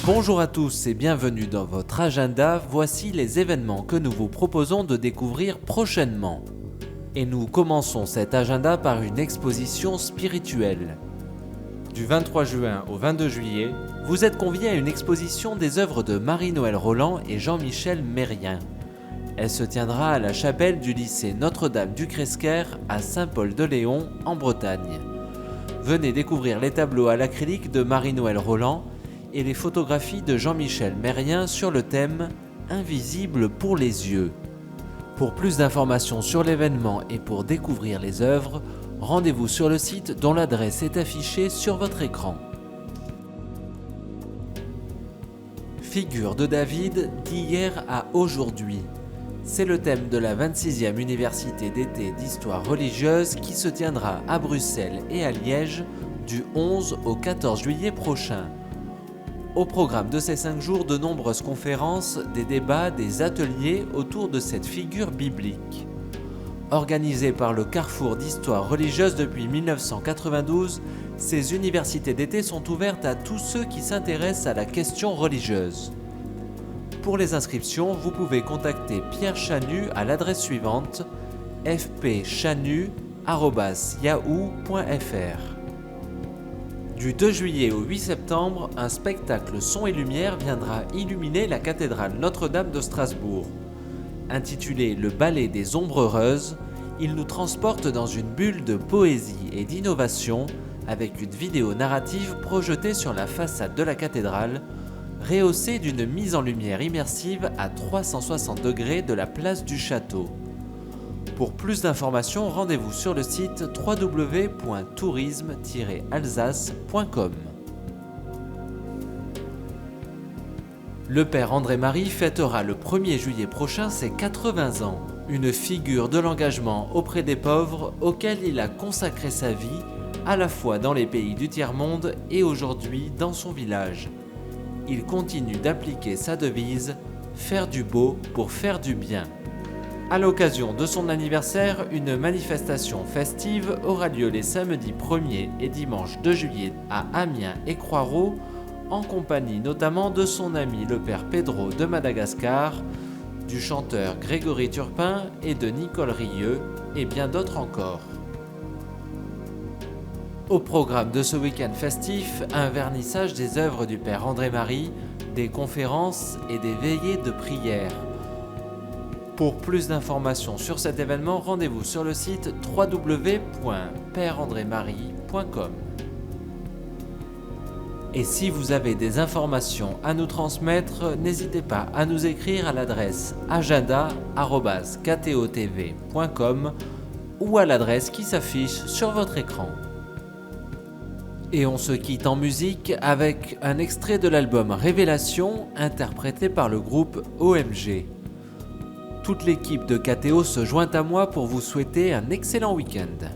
Bonjour à tous et bienvenue dans votre agenda, voici les événements que nous vous proposons de découvrir prochainement. Et nous commençons cet agenda par une exposition spirituelle. Du 23 juin au 22 juillet, vous êtes conviés à une exposition des œuvres de Marie-Noël Roland et Jean-Michel Mérien. Elle se tiendra à la chapelle du lycée Notre-Dame du Cresquer à Saint-Paul-de-Léon en Bretagne. Venez découvrir les tableaux à l'acrylique de Marie-Noël Roland et les photographies de Jean-Michel Mérien sur le thème « Invisible pour les yeux ». Pour plus d'informations sur l'événement et pour découvrir les œuvres, rendez-vous sur le site dont l'adresse est affichée sur votre écran. Figure de David d'hier à aujourd'hui. C'est le thème de la 26e Université d'été d'histoire religieuse qui se tiendra à Bruxelles et à Liège du 11 au 14 juillet prochain. Au programme de ces 5 jours, de nombreuses conférences, des débats, des ateliers autour de cette figure biblique. Organisées par le Carrefour d'histoire religieuse depuis 1992, ces universités d'été sont ouvertes à tous ceux qui s'intéressent à la question religieuse. Pour les inscriptions, vous pouvez contacter Pierre Chanu à l'adresse suivante fpchanu@yahoo.fr. Du 2 juillet au 8 septembre, un spectacle son et lumière viendra illuminer la cathédrale Notre-Dame de Strasbourg. Intitulé « Le ballet des ombres heureuses », il nous transporte dans une bulle de poésie et d'innovation avec une vidéo narrative projetée sur la façade de la cathédrale, rehaussée d'une mise en lumière immersive à 360 degrés de la place du château. Pour plus d'informations, rendez-vous sur le site www.tourisme-alsace.com. Le père André-Marie fêtera le 1er juillet prochain ses 80 ans, une figure de l'engagement auprès des pauvres auquel il a consacré sa vie, à la fois dans les pays du tiers-monde et aujourd'hui dans son village. Il continue d'appliquer sa devise « Faire du beau pour faire du bien ». À l'occasion de son anniversaire, une manifestation festive aura lieu les samedis 1er et dimanche 2 juillet à Amiens et Croix-Ros, en compagnie notamment de son ami le père Pedro de Madagascar, du chanteur Grégory Turpin et de Nicole Rieu, et bien d'autres encore. Au programme de ce week-end festif, un vernissage des œuvres du père André-Marie, des conférences et des veillées de prière. Pour plus d'informations sur cet événement, rendez-vous sur le site www.pereandremarie.com. Et si vous avez des informations à nous transmettre, n'hésitez pas à nous écrire à l'adresse agenda@ktotv.com ou à l'adresse qui s'affiche sur votre écran. Et on se quitte en musique avec un extrait de l'album Révélation interprété par le groupe OMG. Toute l'équipe de KTO se joint à moi pour vous souhaiter un excellent week-end.